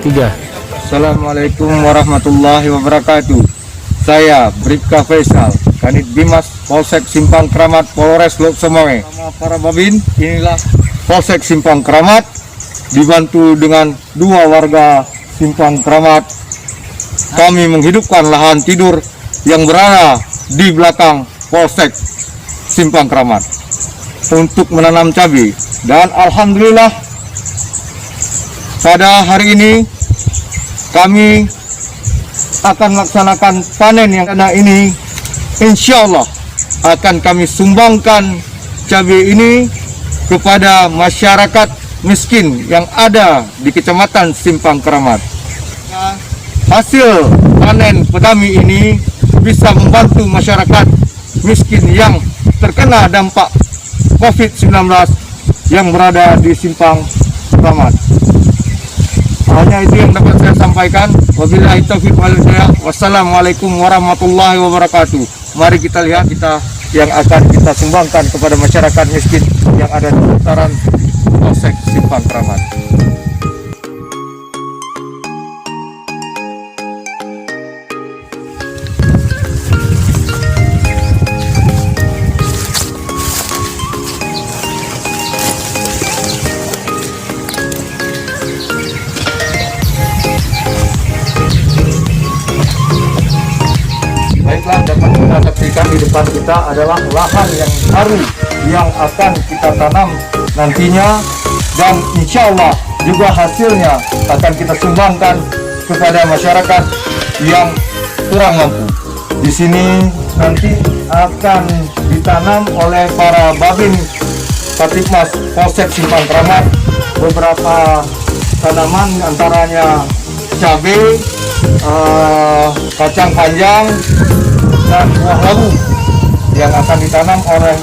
3. Assalamualaikum warahmatullahi wabarakatuh. Saya Bribka Faisal, Kanit Bimas Polsek Simpang Kramat, Polres Lok Sumawe. Sama para babin, inilah Polsek Simpang Kramat dibantu dengan 2 warga Simpang Kramat. Kami menghidupkan lahan tidur yang berada di belakang Polsek Simpang Kramat untuk menanam cabai, dan alhamdulillah pada hari ini kami akan melaksanakan panen yang ada ini. Insya Allah akan kami sumbangkan cabai ini kepada masyarakat miskin yang ada di Kecamatan Simpang Kramat. Hasil panen kami ini bisa membantu masyarakat miskin yang terkena dampak COVID-19 yang berada di Simpang Kramat. Hanya itu yang dapat saya sampaikan. Wabillahi taufiq wal hidayah. Wassalamualaikum warahmatullahi wabarakatuh. Mari kita lihat yang akan kita sumbangkan kepada masyarakat miskin yang ada di seputaran Polsek Simpang Kramat. Baiklah, dapat kita saksikan di depan kita adalah lahan yang baru yang akan kita tanam nantinya, dan insya Allah juga hasilnya akan kita sumbangkan kepada masyarakat yang kurang mampu. Di sini nanti akan ditanam oleh para babin Kaptipmas Polsek Simpang Kramat beberapa tanaman, antaranya cabai, kacang panjang, dan buah labu yang akan ditanam oleh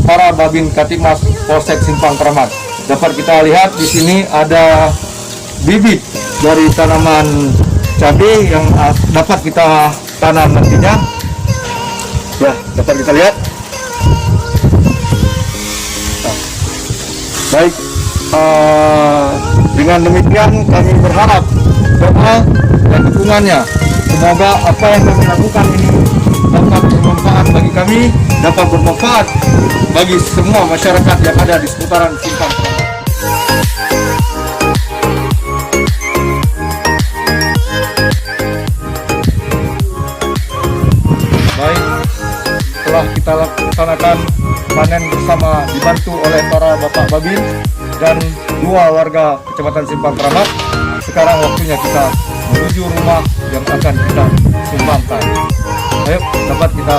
para babin Kaptipmas Polsek Simpang Kramat. Dapat kita lihat di sini ada bibit dari tanaman cabai yang dapat kita tanam nantinya. Ya, dapat kita lihat. Nah, baik, dengan demikian kami berharap doa dan dukungannya. Semoga apa yang kami lakukan ini dapat bermanfaat bagi kami, dapat bermanfaat bagi semua masyarakat yang ada di seputaran Simpang Kramat. Baik, setelah kita laksanakan panen bersama dibantu oleh para bapak babin dan 2 warga Kecamatan Simpang Kramat, sekarang waktunya kita menuju rumah yang akan kita sumbangkan. Ayo, dapat kita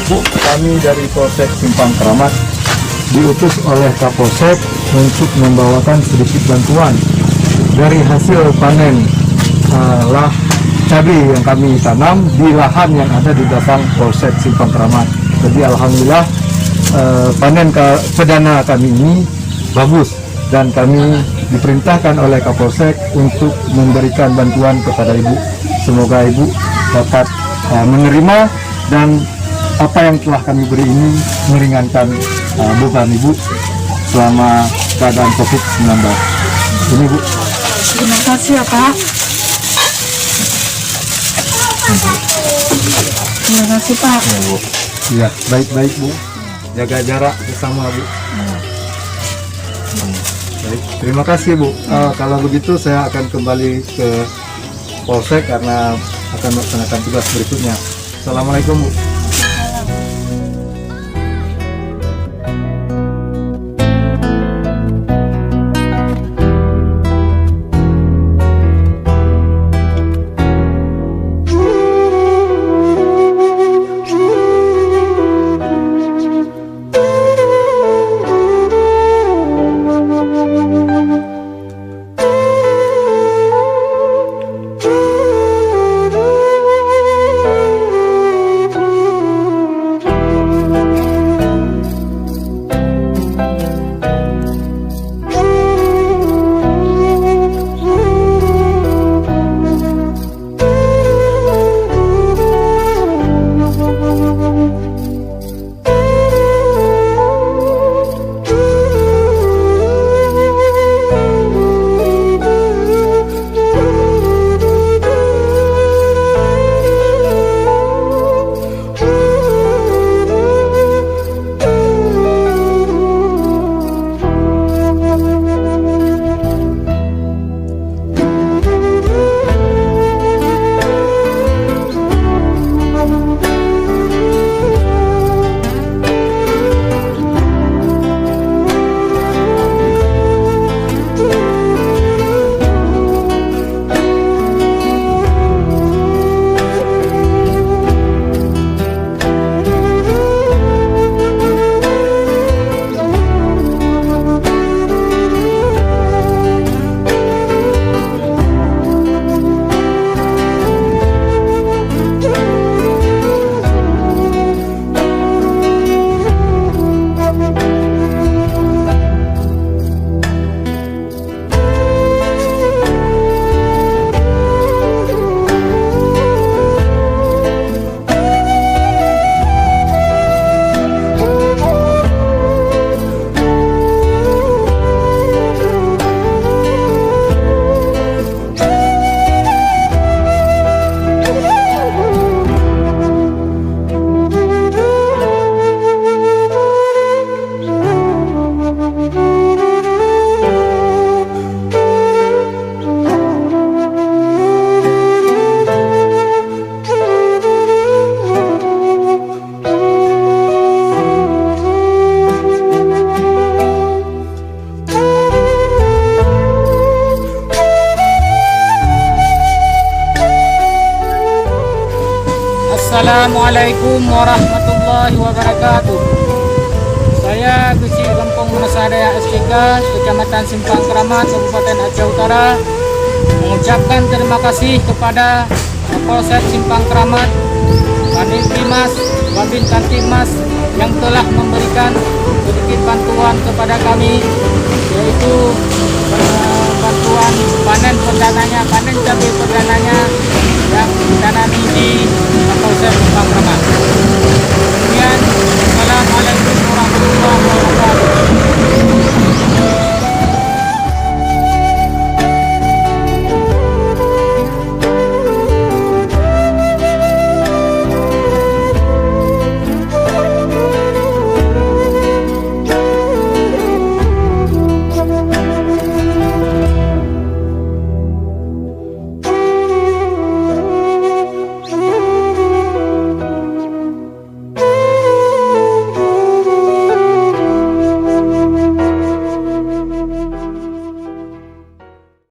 Bu, kami dari Polsek Simpang Kramat diutus oleh Kapolsek untuk membawakan sedikit bantuan dari hasil panen cabai yang kami tanam di lahan yang ada di belakang Polsek Simpang Keramat. Jadi alhamdulillah panen perdana kami ini bagus, dan kami diperintahkan oleh Kapolsek untuk memberikan bantuan kepada ibu. Semoga ibu dapat menerima, dan apa yang telah kami beri ini meringankan beban ibu selama keadaan COVID-19. Ini Bu. Terima kasih ya Pak. Terima kasih Pak. Iya, baik-baik Bu. Jaga jarak bersama Bu. Baik, terima kasih Bu. Kalau begitu saya akan kembali ke Polsek karena akan melaksanakan tugas berikutnya. Assalamualaikum Bu. Assalamualaikum warahmatullahi wabarakatuh. Saya Guci Lempong Menasadaya SPK, Kecamatan Simpang Keramat, Kabupaten Aceh Utara, mengucapkan terima kasih kepada Polsek Simpang Keramat, Kanit Dimas, Babin Kantimas yang telah memberikan sedikit bantuan kepada kami, yaitu bantuan panen perdananya, panen cabai